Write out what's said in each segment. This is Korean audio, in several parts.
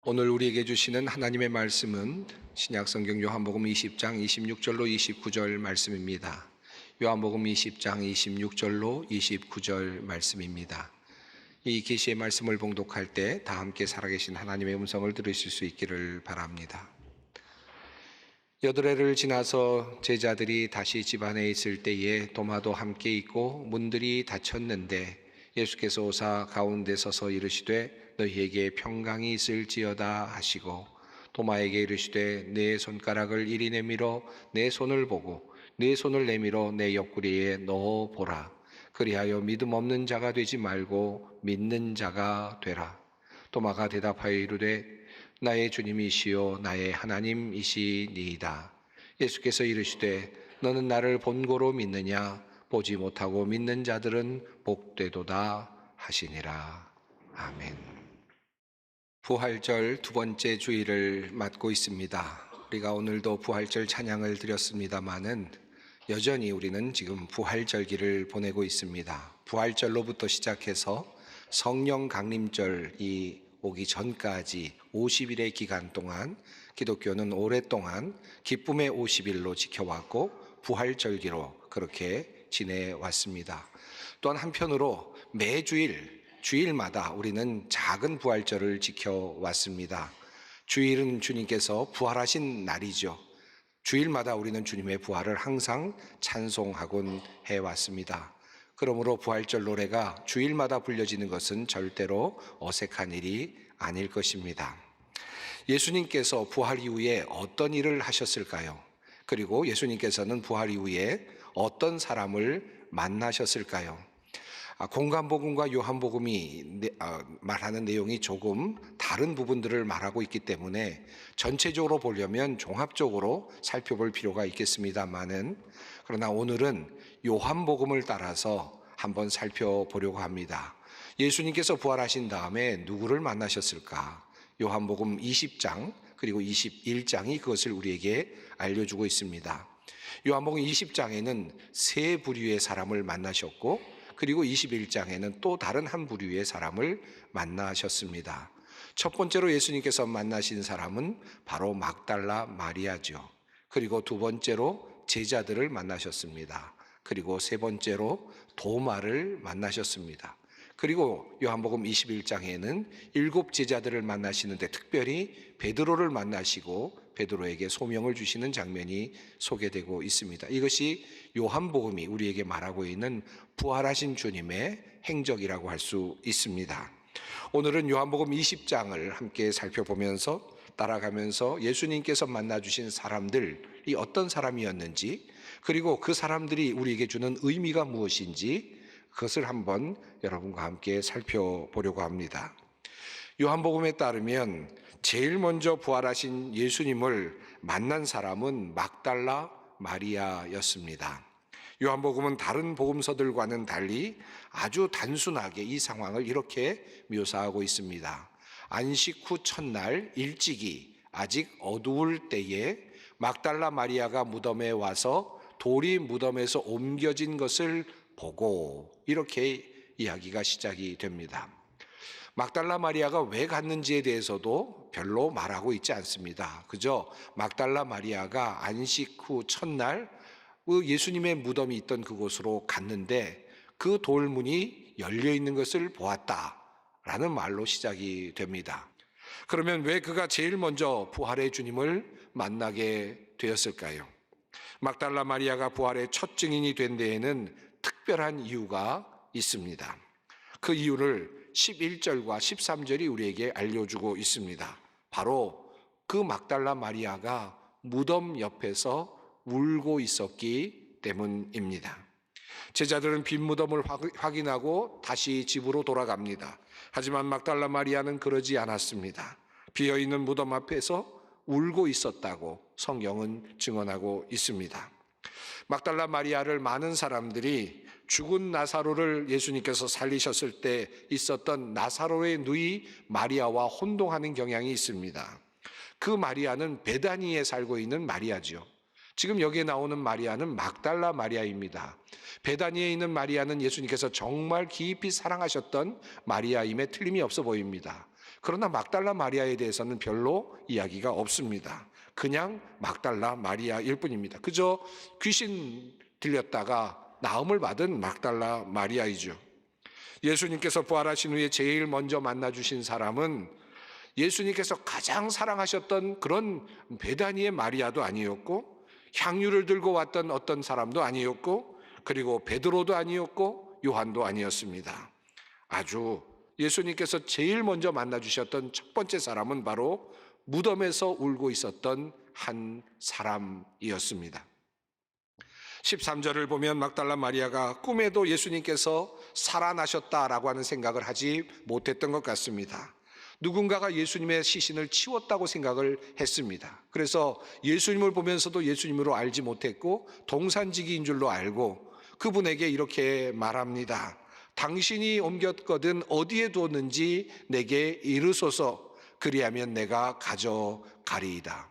오늘 우리에게 주시는 하나님의 말씀은 신약성경 요한복음 20장 26절로 29절 말씀입니다. 요한복음 20장 26절로 29절 말씀입니다. 이 계시의 말씀을 봉독할 때 다 함께 살아계신 하나님의 음성을 들으실 수 있기를 바랍니다. 여드레를 지나서 제자들이 다시 집 안에 있을 때에 도마도 함께 있고 문들이 닫혔는데 예수께서 오사 가운데 서서 이르시되 너희에게 평강이 있을지어다 하시고 도마에게 이르시되 내 손가락을 이리 내밀어 내 손을 보고 내 손을 내밀어 내 옆구리에 넣어 보라. 그리하여 믿음 없는 자가 되지 말고 믿는 자가 되라. 도마가 대답하여 이르되 나의 주님이시요 나의 하나님이시니이다. 예수께서 이르시되 너는 나를 본고로 믿느냐? 보지 못하고 믿는 자들은 복되도다 하시니라. 아멘. 부활절 두 번째 주일을 맞고 있습니다. 우리가 오늘도 부활절 찬양을 드렸습니다마는 여전히 우리는 지금 부활절기를 보내고 있습니다. 부활절로부터 시작해서 성령 강림절이 오기 전까지 50일의 기간 동안 기독교는 오랫동안 기쁨의 50일로 지켜왔고 부활절기로 그렇게 지내왔습니다. 또한 한편으로 매주일 주일마다 우리는 작은 부활절을 지켜왔습니다. 주일은 주님께서 부활하신 날이죠. 주일마다 우리는 주님의 부활을 항상 찬송하곤 해왔습니다. 그러므로 부활절 노래가 주일마다 불려지는 것은 절대로 어색한 일이 아닐 것입니다. 예수님께서 부활 이후에 어떤 일을 하셨을까요? 그리고 예수님께서는 부활 이후에 어떤 사람을 만나셨을까요? 공관복음과 요한복음이 말하는 내용이 조금 다른 부분들을 말하고 있기 때문에 전체적으로 보려면 종합적으로 살펴볼 필요가 있겠습니다만은, 그러나 오늘은 요한복음을 따라서 한번 살펴보려고 합니다. 예수님께서 부활하신 다음에 누구를 만나셨을까? 요한복음 20장 그리고 21장이 그것을 우리에게 알려주고 있습니다. 요한복음 20장에는 세 부류의 사람을 만나셨고, 그리고 21장에는 또 다른 한 부류의 사람을 만나셨습니다. 첫 번째로 예수님께서 만나신 사람은 바로 막달라 마리아죠. 그리고 두 번째로 제자들을 만나셨습니다. 그리고 세 번째로 도마를 만나셨습니다. 그리고 요한복음 21장에는 7 제자들을 만나시는데 특별히 베드로를 만나시고 베드로에게 소명을 주시는 장면이 소개되고 있습니다. 이것이 요한복음이 우리에게 말하고 있는 부활하신 주님의 행적이라고 할 수 있습니다. 오늘은 요한복음 20장을 함께 살펴보면서 따라가면서 예수님께서 만나주신 사람들이 어떤 사람이었는지, 그리고 그 사람들이 우리에게 주는 의미가 무엇인지 그것을 한번 여러분과 함께 살펴보려고 합니다. 요한복음에 따르면 제일 먼저 부활하신 예수님을 만난 사람은 막달라 마리아였습니다. 요한복음은 다른 복음서들과는 달리 아주 단순하게 이 상황을 이렇게 묘사하고 있습니다. 안식 후 첫날 일찍이 아직 어두울 때에 막달라 마리아가 무덤에 와서 돌이 무덤에서 옮겨진 것을 보고, 이렇게 이야기가 시작이 됩니다. 막달라 마리아가 왜 갔는지에 대해서도 별로 말하고 있지 않습니다. 그저 막달라 마리아가 안식 후 첫날 예수님의 무덤이 있던 그곳으로 갔는데 그 돌문이 열려 있는 것을 보았다라는 말로 시작이 됩니다. 그러면 왜 그가 제일 먼저 부활의 주님을 만나게 되었을까요? 막달라 마리아가 부활의 첫 증인이 된 데에는 특별한 이유가 있습니다. 그 이유를 11절과 13절이 우리에게 알려주고 있습니다. 바로 그 막달라 마리아가 무덤 옆에서 울고 있었기 때문입니다. 제자들은 빈 무덤을 확인하고 다시 집으로 돌아갑니다. 하지만 막달라 마리아는 그러지 않았습니다. 비어있는 무덤 앞에서 울고 있었다고 성경은 증언하고 있습니다. 막달라 마리아를 많은 사람들이 죽은 나사로를 예수님께서 살리셨을 때 있었던 나사로의 누이 마리아와 혼동하는 경향이 있습니다. 그 마리아는 베다니에 살고 있는 마리아죠. 지금 여기에 나오는 마리아는 막달라 마리아입니다. 베다니에 있는 마리아는 예수님께서 정말 깊이 사랑하셨던 마리아임에 틀림이 없어 보입니다. 그러나 막달라 마리아에 대해서는 별로 이야기가 없습니다. 그냥 막달라 마리아일 뿐입니다. 그저 귀신 들렸다가 나음을 받은 막달라 마리아이죠. 예수님께서 부활하신 후에 제일 먼저 만나주신 사람은 예수님께서 가장 사랑하셨던 그런 베다니의 마리아도 아니었고, 향유를 들고 왔던 어떤 사람도 아니었고, 그리고 베드로도 아니었고, 요한도 아니었습니다. 아주 예수님께서 제일 먼저 만나주셨던 첫 번째 사람은 바로 무덤에서 울고 있었던 한 사람이었습니다. 13절을 보면 막달라 마리아가 꿈에도 예수님께서 살아나셨다라고 하는 생각을 하지 못했던 것 같습니다. 누군가가 예수님의 시신을 치웠다고 생각을 했습니다. 그래서 예수님을 보면서도 예수님으로 알지 못했고 동산지기인 줄로 알고 그분에게 이렇게 말합니다. 당신이 옮겼거든 어디에 두었는지 내게 이르소서. 그리하면 내가 가져가리이다.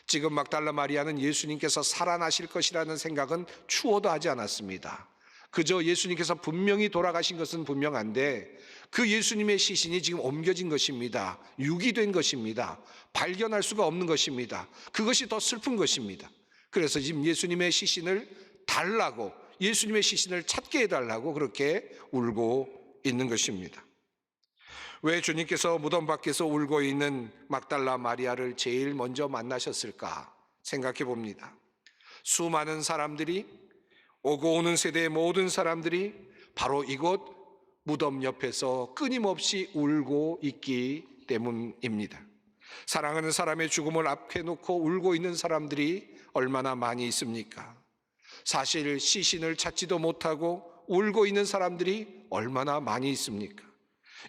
지금 막달라 마리아는 예수님께서 살아나실 것이라는 생각은 추호도 하지 않았습니다. 그저 예수님께서 분명히 돌아가신 것은 분명한데 그 예수님의 시신이 지금 옮겨진 것입니다. 유기된 것입니다. 발견할 수가 없는 것입니다. 그것이 더 슬픈 것입니다. 그래서 지금 예수님의 시신을 달라고, 예수님의 시신을 찾게 해달라고 그렇게 울고 있는 것입니다. 왜 주님께서 무덤 밖에서 울고 있는 막달라 마리아를 제일 먼저 만나셨을까 생각해 봅니다. 수많은 사람들이, 오고 오는 세대의 모든 사람들이 바로 이곳 무덤 옆에서 끊임없이 울고 있기 때문입니다. 사랑하는 사람의 죽음을 앞에 놓고 울고 있는 사람들이 얼마나 많이 있습니까? 사실 시신을 찾지도 못하고 울고 있는 사람들이 얼마나 많이 있습니까?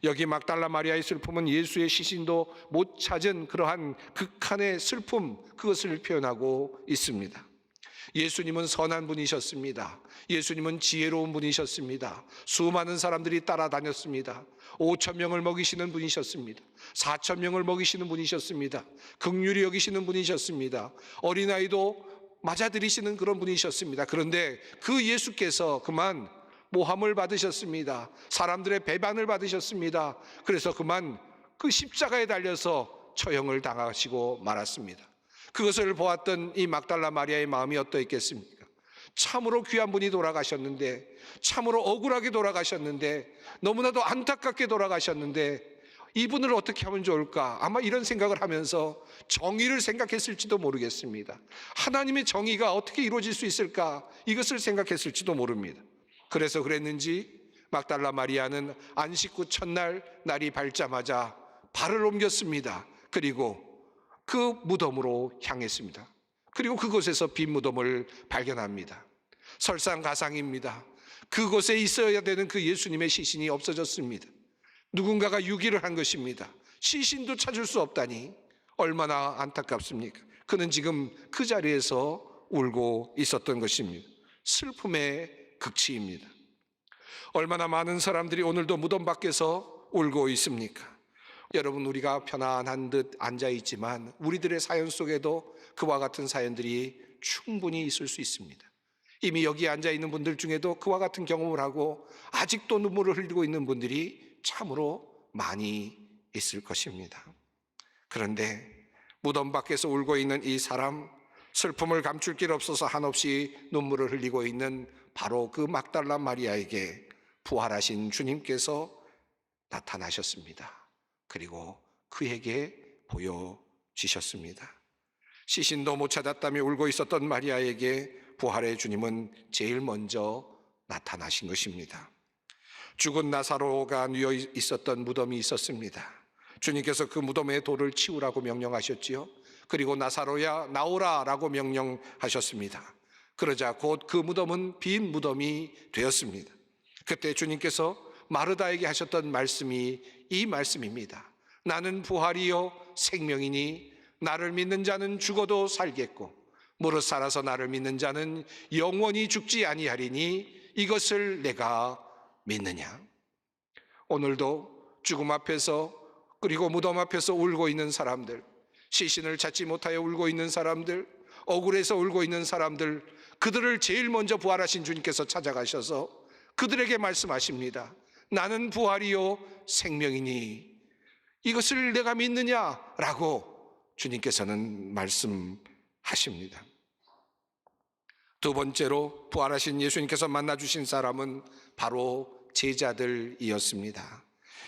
여기 막달라 마리아의 슬픔은 예수의 시신도 못 찾은 그러한 극한의 슬픔, 그것을 표현하고 있습니다. 예수님은 선한 분이셨습니다. 예수님은 지혜로운 분이셨습니다. 수많은 사람들이 따라다녔습니다. 5,000명을 먹이시는 분이셨습니다. 4,000명을 먹이시는 분이셨습니다. 긍휼히 여기시는 분이셨습니다. 어린아이도 맞아들이시는 그런 분이셨습니다. 그런데 그 예수께서 그만 모함을 받으셨습니다. 사람들의 배반을 받으셨습니다. 그래서 그만 그 십자가에 달려서 처형을 당하시고 말았습니다. 그것을 보았던 이 막달라 마리아의 마음이 어떠했겠습니까? 참으로 귀한 분이 돌아가셨는데, 참으로 억울하게 돌아가셨는데, 너무나도 안타깝게 돌아가셨는데 이분을 어떻게 하면 좋을까? 아마 이런 생각을 하면서 정의를 생각했을지도 모르겠습니다. 하나님의 정의가 어떻게 이루어질 수 있을까? 이것을 생각했을지도 모릅니다. 그래서 그랬는지 막달라 마리아는 안식 후 첫날 날이 밝자마자 발을 옮겼습니다. 그리고 그 무덤으로 향했습니다. 그리고 그곳에서 빈 무덤을 발견합니다. 설상가상입니다. 그곳에 있어야 되는 그 예수님의 시신이 없어졌습니다. 누군가가 유기를 한 것입니다. 시신도 찾을 수 없다니 얼마나 안타깝습니까? 그는 지금 그 자리에서 울고 있었던 것입니다. 슬픔의 극치입니다. 얼마나 많은 사람들이 오늘도 무덤 밖에서 울고 있습니까? 여러분, 우리가 편안한 듯 앉아있지만 우리들의 사연 속에도 그와 같은 사연들이 충분히 있을 수 있습니다. 이미 여기 앉아있는 분들 중에도 그와 같은 경험을 하고 아직도 눈물을 흘리고 있는 분들이 참으로 많이 있을 것입니다. 그런데 무덤 밖에서 울고 있는 이 사람, 슬픔을 감출 길 없어서 한없이 눈물을 흘리고 있는 바로 그 막달라 마리아에게 부활하신 주님께서 나타나셨습니다. 그리고 그에게 보여주셨습니다. 시신도 못 찾았다며 울고 있었던 마리아에게 부활의 주님은 제일 먼저 나타나신 것입니다. 죽은 나사로가 누워 있었던 무덤이 있었습니다. 주님께서 그 무덤의 돌을 치우라고 명령하셨지요. 그리고 나사로야 나오라라고 명령하셨습니다. 그러자 곧 그 무덤은 빈 무덤이 되었습니다. 그때 주님께서 마르다에게 하셨던 말씀이 이 말씀입니다. 나는 부활이요 생명이니 나를 믿는 자는 죽어도 살겠고 무릇 살아서 나를 믿는 자는 영원히 죽지 아니하리니 이것을 내가 믿느냐? 오늘도 죽음 앞에서 그리고 무덤 앞에서 울고 있는 사람들, 시신을 찾지 못하여 울고 있는 사람들, 억울해서 울고 있는 사람들, 그들을 제일 먼저 부활하신 주님께서 찾아가셔서 그들에게 말씀하십니다. 나는 부활이요 생명이니 이것을 내가 믿느냐라고 주님께서는 말씀하십니다. 두 번째로 부활하신 예수님께서 만나주신 사람은 바로 제자들이었습니다.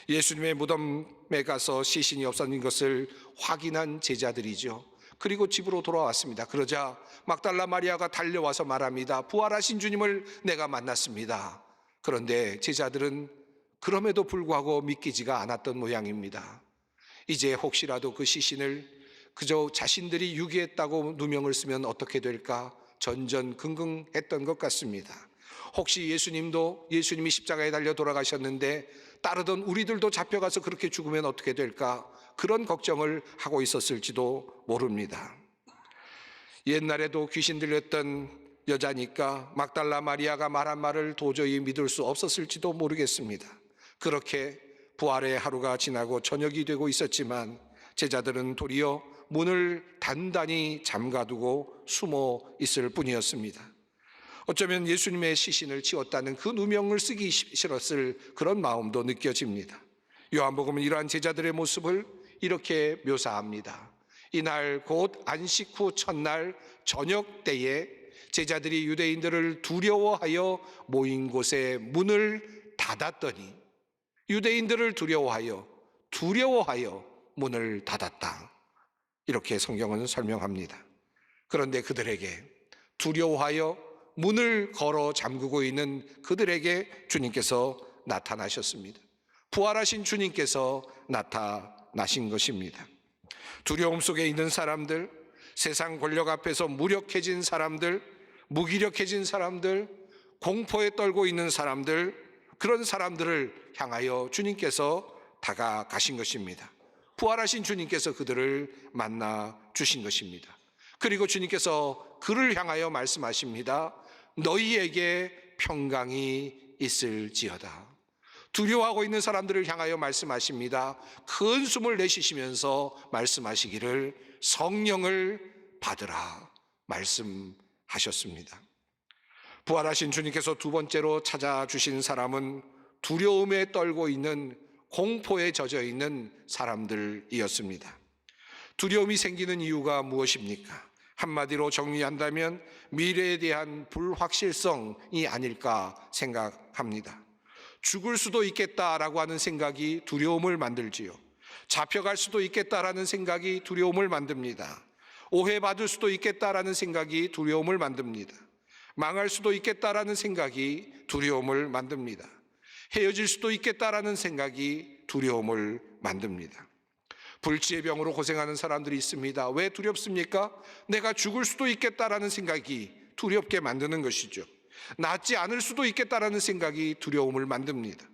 예수님의 무덤에 가서 시신이 없어진 것을 확인한 제자들이죠. 그리고 집으로 돌아왔습니다. 그러자 막달라 마리아가 달려와서 말합니다. 부활하신 주님을 내가 만났습니다. 그런데 제자들은 그럼에도 불구하고 믿기지가 않았던 모양입니다. 이제 혹시라도 그 시신을 그저 자신들이 유기했다고 누명을 쓰면 어떻게 될까 전전긍긍했던 것 같습니다. 혹시 예수님이 십자가에 달려 돌아가셨는데 따르던 우리들도 잡혀가서 그렇게 죽으면 어떻게 될까, 그런 걱정을 하고 있었을지도 모릅니다. 옛날에도 귀신 들렸던 여자니까 막달라 마리아가 말한 말을 도저히 믿을 수 없었을지도 모르겠습니다. 그렇게 부활의 하루가 지나고 저녁이 되고 있었지만 제자들은 도리어 문을 단단히 잠가두고 숨어 있을 뿐이었습니다. 어쩌면 예수님의 시신을 치웠다는 그 누명을 쓰기 싫었을 그런 마음도 느껴집니다. 요한복음은 이러한 제자들의 모습을 이렇게 묘사합니다. 이날 곧 안식 후 첫날 저녁 때에 제자들이 유대인들을 두려워하여 모인 곳에 문을 닫았더니, 유대인들을 두려워하여 문을 닫았다, 이렇게 성경은 설명합니다. 그런데 그들에게, 두려워하여 문을 걸어 잠그고 있는 그들에게 주님께서 나타나셨습니다. 부활하신 주님께서 나타나신 것입니다. 두려움 속에 있는 사람들, 세상 권력 앞에서 무력해진 사람들, 무기력해진 사람들, 공포에 떨고 있는 사람들, 그런 사람들을 향하여 주님께서 다가가신 것입니다. 부활하신 주님께서 그들을 만나 주신 것입니다. 그리고 주님께서 그를 향하여 말씀하십니다. 너희에게 평강이 있을지어다. 두려워하고 있는 사람들을 향하여 말씀하십니다. 큰 숨을 내쉬시면서 말씀하시기를 성령을 받으라 말씀하셨습니다. 부활하신 주님께서 두 번째로 찾아주신 사람은 두려움에 떨고 있는, 공포에 젖어 있는 사람들이었습니다. 두려움이 생기는 이유가 무엇입니까? 한마디로 정리한다면 미래에 대한 불확실성이 아닐까 생각합니다. 죽을 수도 있겠다라고 하는 생각이 두려움을 만들지요. 잡혀갈 수도 있겠다라는 생각이 두려움을 만듭니다. 오해받을 수도 있겠다라는 생각이 두려움을 만듭니다. 망할 수도 있겠다라는 생각이 두려움을 만듭니다. 헤어질 수도 있겠다라는 생각이 두려움을 만듭니다. 불치의 병으로 고생하는 사람들이 있습니다. 왜 두렵습니까? 내가 죽을 수도 있겠다라는 생각이 두렵게 만드는 것이죠. 낫지 않을 수도 있겠다라는 생각이 두려움을 만듭니다.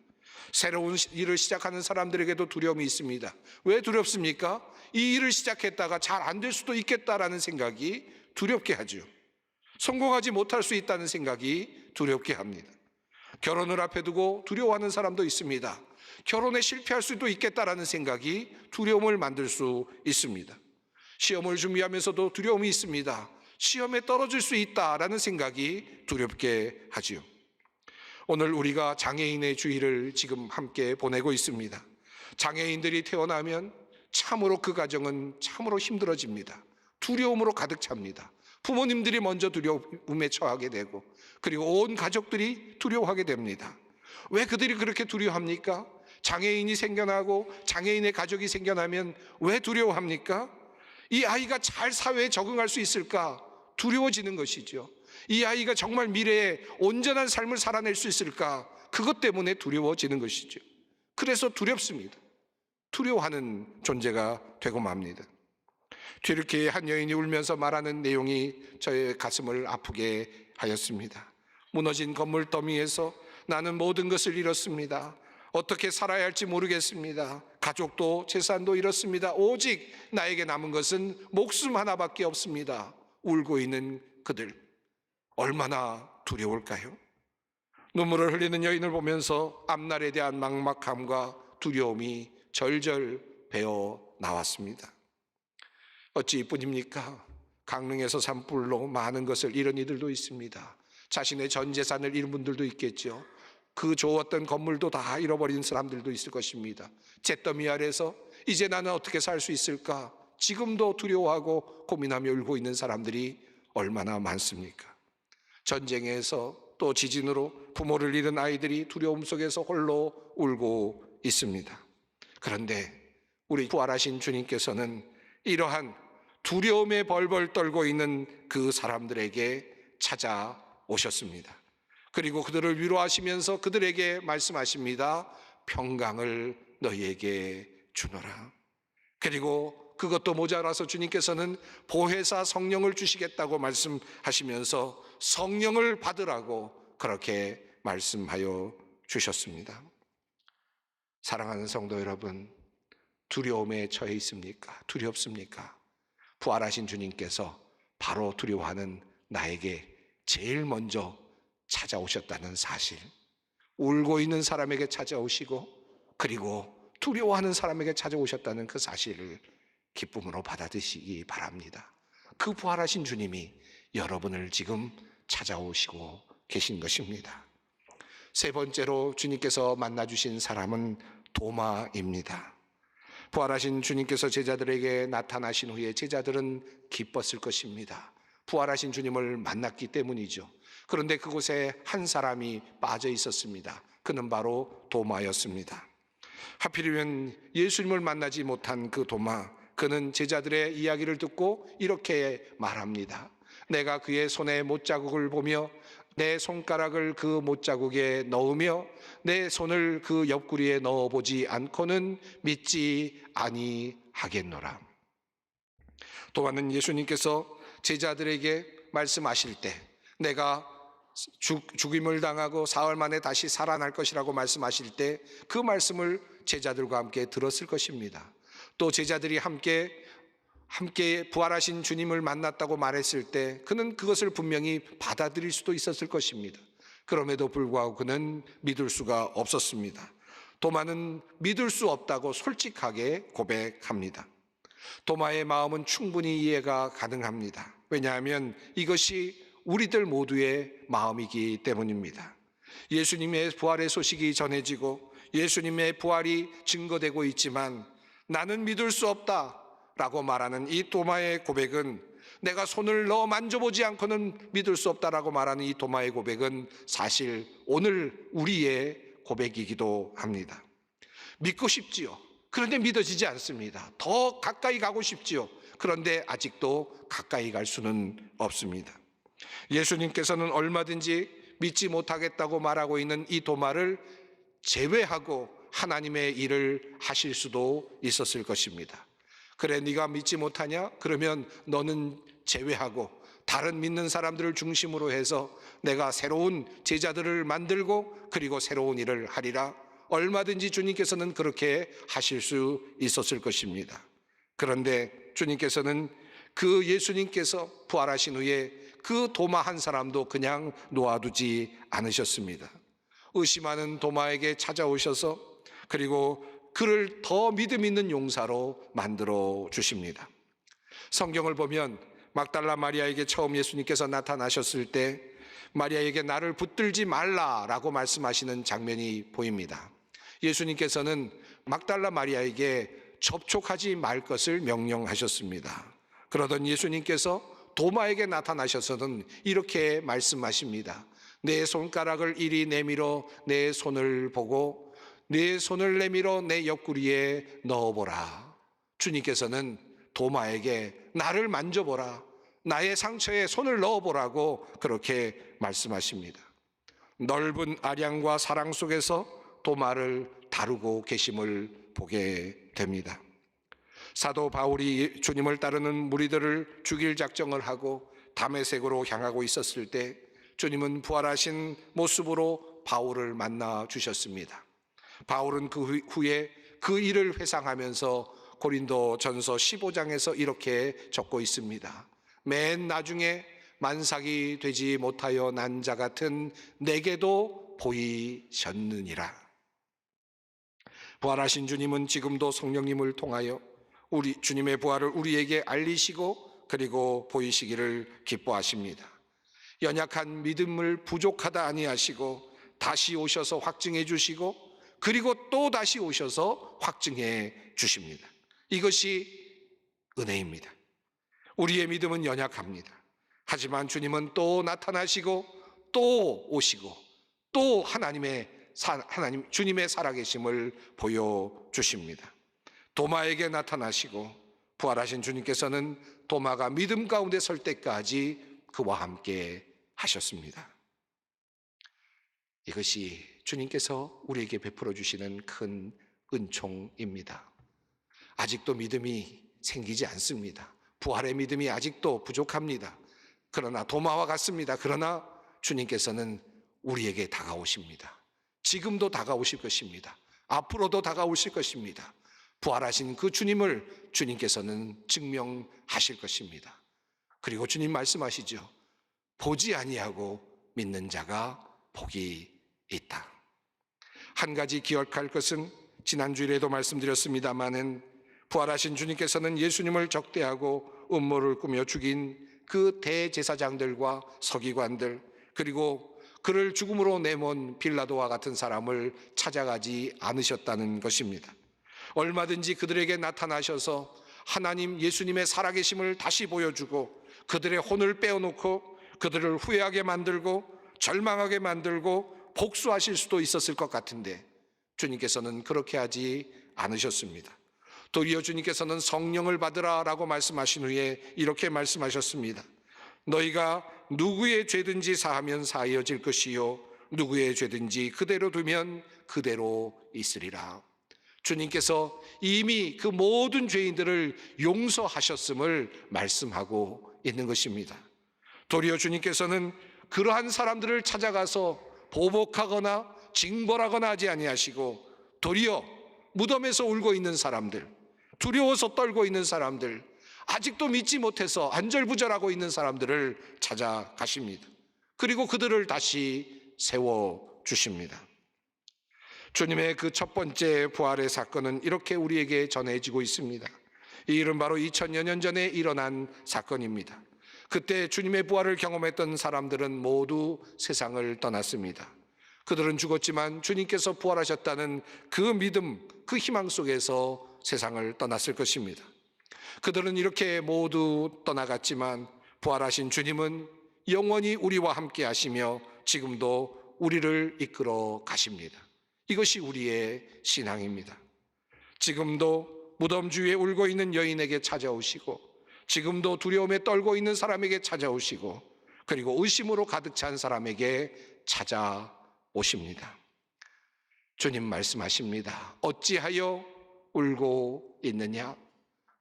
새로운 일을 시작하는 사람들에게도 두려움이 있습니다. 왜 두렵습니까? 이 일을 시작했다가 잘 안 될 수도 있겠다라는 생각이 두렵게 하죠. 성공하지 못할 수 있다는 생각이 두렵게 합니다. 결혼을 앞에 두고 두려워하는 사람도 있습니다. 결혼에 실패할 수도 있겠다라는 생각이 두려움을 만들 수 있습니다. 시험을 준비하면서도 두려움이 있습니다. 시험에 떨어질 수 있다라는 생각이 두렵게 하지요. 오늘 우리가 장애인의 주일을 지금 함께 보내고 있습니다. 장애인들이 태어나면 참으로 그 가정은 참으로 힘들어집니다. 두려움으로 가득 찹니다. 부모님들이 먼저 두려움에 처하게 되고, 그리고 온 가족들이 두려워하게 됩니다. 왜 그들이 그렇게 두려워합니까? 장애인이 생겨나고 장애인의 가족이 생겨나면 왜 두려워합니까? 이 아이가 잘 사회에 적응할 수 있을까? 두려워지는 것이죠. 이 아이가 정말 미래에 온전한 삶을 살아낼 수 있을까? 그것 때문에 두려워지는 것이죠. 그래서 두렵습니다. 두려워하는 존재가 되고 맙니다. 튀르키예의 한 여인이 울면서 말하는 내용이 저의 가슴을 아프게 하였습니다. 무너진 건물 더미에서 나는 모든 것을 잃었습니다. 어떻게 살아야 할지 모르겠습니다. 가족도 재산도 잃었습니다. 오직 나에게 남은 것은 목숨 하나밖에 없습니다. 울고 있는 그들, 얼마나 두려울까요? 눈물을 흘리는 여인을 보면서 앞날에 대한 막막함과 두려움이 절절 배어 나왔습니다. 어찌 이뿐입니까? 강릉에서 산불로 많은 것을 잃은 이들도 있습니다. 자신의 전 재산을 잃은 분들도 있겠죠. 그 좋았던 건물도 다 잃어버린 사람들도 있을 것입니다. 잿더미 아래서 이제 나는 어떻게 살 수 있을까? 지금도 두려워하고 고민하며 울고 있는 사람들이 얼마나 많습니까? 전쟁에서 또 지진으로 부모를 잃은 아이들이 두려움 속에서 홀로 울고 있습니다. 그런데 우리 부활하신 주님께서는 이러한 두려움에 벌벌 떨고 있는 그 사람들에게 찾아오셨습니다. 그리고 그들을 위로하시면서 그들에게 말씀하십니다. 평강을 너희에게 주노라. 그리고 그것도 모자라서 주님께서는 보혜사 성령을 주시겠다고 말씀하시면서 성령을 받으라고 그렇게 말씀하여 주셨습니다. 사랑하는 성도 여러분, 두려움에 처해 있습니까? 두렵습니까? 부활하신 주님께서 바로 두려워하는 나에게 제일 먼저 찾아오셨다는 사실, 울고 있는 사람에게 찾아오시고 그리고 두려워하는 사람에게 찾아오셨다는 그 사실을 기쁨으로 받아들이시기 바랍니다. 그 부활하신 주님이 여러분을 지금 찾아오시고 계신 것입니다. 세 번째로 주님께서 만나주신 사람은 도마입니다. 부활하신 주님께서 제자들에게 나타나신 후에 제자들은 기뻤을 것입니다. 부활하신 주님을 만났기 때문이죠. 그런데 그곳에 한 사람이 빠져 있었습니다. 그는 바로 도마였습니다. 하필이면 예수님을 만나지 못한 그 도마, 그는 제자들의 이야기를 듣고 이렇게 말합니다. 내가 그의 손에 못자국을 보며 내 손가락을 그 못자국에 넣으며 내 손을 그 옆구리에 넣어보지 않고는 믿지 아니하겠노라. 도마는 예수님께서 제자들에게 말씀하실 때 내가 죽임을 당하고 사흘 만에 다시 살아날 것이라고 말씀하실 때 그 말씀을 제자들과 함께 들었을 것입니다. 또 제자들이 함께 부활하신 주님을 만났다고 말했을 때 그는 그것을 분명히 받아들일 수도 있었을 것입니다. 그럼에도 불구하고 그는 믿을 수가 없었습니다. 도마는 믿을 수 없다고 솔직하게 고백합니다. 도마의 마음은 충분히 이해가 가능합니다. 왜냐하면 이것이 우리들 모두의 마음이기 때문입니다. 예수님의 부활의 소식이 전해지고 예수님의 부활이 증거되고 있지만 나는 믿을 수 없다 라고 말하는 이 도마의 고백은, 내가 손을 넣어 만져보지 않고는 믿을 수 없다라고 말하는 이 도마의 고백은 사실 오늘 우리의 고백이기도 합니다. 믿고 싶지요. 그런데 믿어지지 않습니다. 더 가까이 가고 싶지요. 그런데 아직도 가까이 갈 수는 없습니다. 예수님께서는 얼마든지 믿지 못하겠다고 말하고 있는 이 도마를 제외하고 하나님의 일을 하실 수도 있었을 것입니다. 그래, 네가 믿지 못하냐? 그러면 너는 제외하고 다른 믿는 사람들을 중심으로 해서 내가 새로운 제자들을 만들고 그리고 새로운 일을 하리라. 얼마든지 주님께서는 그렇게 하실 수 있었을 것입니다. 그런데 주님께서는 그 예수님께서 부활하신 후에 그 도마 한 사람도 그냥 놓아두지 않으셨습니다. 의심하는 도마에게 찾아오셔서 그리고 그를 더 믿음 있는 용사로 만들어 주십니다. 성경을 보면 막달라 마리아에게 처음 예수님께서 나타나셨을 때 마리아에게 나를 붙들지 말라라고 말씀하시는 장면이 보입니다. 예수님께서는 막달라 마리아에게 접촉하지 말 것을 명령하셨습니다. 그러던 예수님께서 도마에게 나타나셔서는 이렇게 말씀하십니다. 내 손가락을 이리 내밀어 내 손을 보고 내 손을 내밀어 내 옆구리에 넣어보라. 주님께서는 도마에게 나를 만져보라, 나의 상처에 손을 넣어보라고 그렇게 말씀하십니다. 넓은 아량과 사랑 속에서 도마를 다루고 계심을 보게 됩니다. 사도 바울이 주님을 따르는 무리들을 죽일 작정을 하고 다메섹으로 향하고 있었을 때 주님은 부활하신 모습으로 바울을 만나 주셨습니다. 바울은 그 후에 그 일을 회상하면서 고린도 전서 15장에서 이렇게 적고 있습니다. 맨 나중에 만삭이 되지 못하여 난 자 같은 내게도 보이셨느니라. 부활하신 주님은 지금도 성령님을 통하여 우리 주님의 부활을 우리에게 알리시고 그리고 보이시기를 기뻐하십니다. 연약한 믿음을 부족하다 아니하시고 다시 오셔서 확증해 주시고 그리고 또 다시 오셔서 확증해 주십니다. 이것이 은혜입니다. 우리의 믿음은 연약합니다. 하지만 주님은 또 나타나시고 또 오시고 또 주님의 살아계심을 보여주십니다. 도마에게 나타나시고 부활하신 주님께서는 도마가 믿음 가운데 설 때까지 그와 함께 하셨습니다. 이것이 주님께서 우리에게 베풀어 주시는 큰 은총입니다. 아직도 믿음이 생기지 않습니다. 부활의 믿음이 아직도 부족합니다. 그러나 도마와 같습니다. 그러나 주님께서는 우리에게 다가오십니다. 지금도 다가오실 것입니다. 앞으로도 다가오실 것입니다. 부활하신 그 주님을 주님께서는 증명하실 것입니다. 그리고 주님 말씀하시죠. 보지 아니하고 믿는 자가 복이 있다. 한 가지 기억할 것은 지난주일에도 말씀드렸습니다마는 부활하신 주님께서는 예수님을 적대하고 음모를 꾸며 죽인 그 대제사장들과 서기관들, 그리고 그를 죽음으로 내몬 빌라도와 같은 사람을 찾아가지 않으셨다는 것입니다. 얼마든지 그들에게 나타나셔서 하나님 예수님의 살아계심을 다시 보여주고 그들의 혼을 빼어놓고 그들을 후회하게 만들고 절망하게 만들고 복수하실 수도 있었을 것 같은데 주님께서는 그렇게 하지 않으셨습니다. 도리어 주님께서는 성령을 받으라라고 말씀하신 후에 이렇게 말씀하셨습니다. 너희가 누구의 죄든지 사하면 사하여질 것이요 누구의 죄든지 그대로 두면 그대로 있으리라. 주님께서 이미 그 모든 죄인들을 용서하셨음을 말씀하고 있는 것입니다. 도리어 주님께서는 그러한 사람들을 찾아가서 보복하거나 징벌하거나 하지 아니하시고 도리어 무덤에서 울고 있는 사람들, 두려워서 떨고 있는 사람들, 아직도 믿지 못해서 안절부절하고 있는 사람들을 찾아가십니다. 그리고 그들을 다시 세워주십니다. 주님의 그 첫 번째 부활의 사건은 이렇게 우리에게 전해지고 있습니다. 이 일은 바로 2000여 년 전에 일어난 사건입니다. 그때 주님의 부활을 경험했던 사람들은 모두 세상을 떠났습니다. 그들은 죽었지만 주님께서 부활하셨다는 그 믿음, 그 희망 속에서 세상을 떠났을 것입니다. 그들은 이렇게 모두 떠나갔지만 부활하신 주님은 영원히 우리와 함께 하시며 지금도 우리를 이끌어 가십니다. 이것이 우리의 신앙입니다. 지금도 무덤 주위에 울고 있는 여인에게 찾아오시고 지금도 두려움에 떨고 있는 사람에게 찾아오시고 그리고 의심으로 가득 찬 사람에게 찾아오십니다. 주님 말씀하십니다. 어찌하여 울고 있느냐?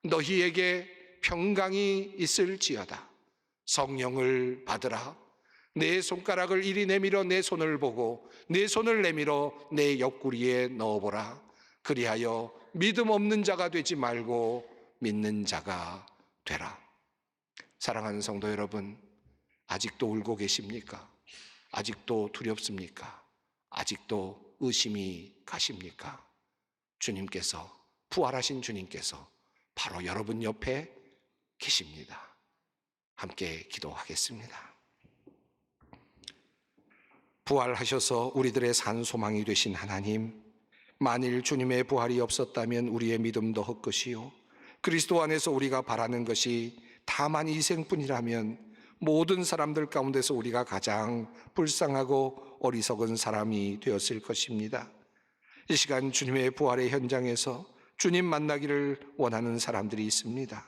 너희에게 평강이 있을지어다. 성령을 받으라. 내 손가락을 이리 내밀어 내 손을 보고 내 손을 내밀어 내 옆구리에 넣어보라. 그리하여 믿음 없는 자가 되지 말고 믿는 자가 되라. 사랑하는 성도 여러분, 아직도 울고 계십니까? 아직도 두렵습니까? 아직도 의심이 가십니까? 주님께서, 부활하신 주님께서 바로 여러분 옆에 계십니다. 함께 기도하겠습니다. 부활하셔서 우리들의 산 소망이 되신 하나님, 만일 주님의 부활이 없었다면 우리의 믿음도 헛것이요 그리스도 안에서 우리가 바라는 것이 다만 희생뿐이라면 모든 사람들 가운데서 우리가 가장 불쌍하고 어리석은 사람이 되었을 것입니다. 이 시간 주님의 부활의 현장에서 주님 만나기를 원하는 사람들이 있습니다.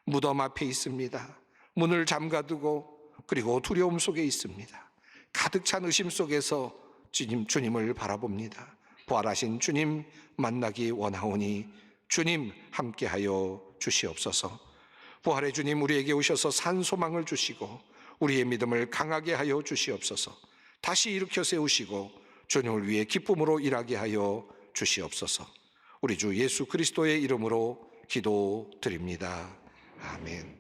무덤 앞에 있습니다. 문을 잠가두고 그리고 두려움 속에 있습니다. 가득 찬 의심 속에서 주님을 바라봅니다. 부활하신 주님 만나기 원하오니 주님 함께하여 주시옵소서. 부활의 주님 우리에게 오셔서 산 소망을 주시고 우리의 믿음을 강하게 하여 주시옵소서. 다시 일으켜 세우시고 주님을 위해 기쁨으로 일하게 하여 주시옵소서. 우리 주 예수 그리스도의 이름으로 기도드립니다. 아멘.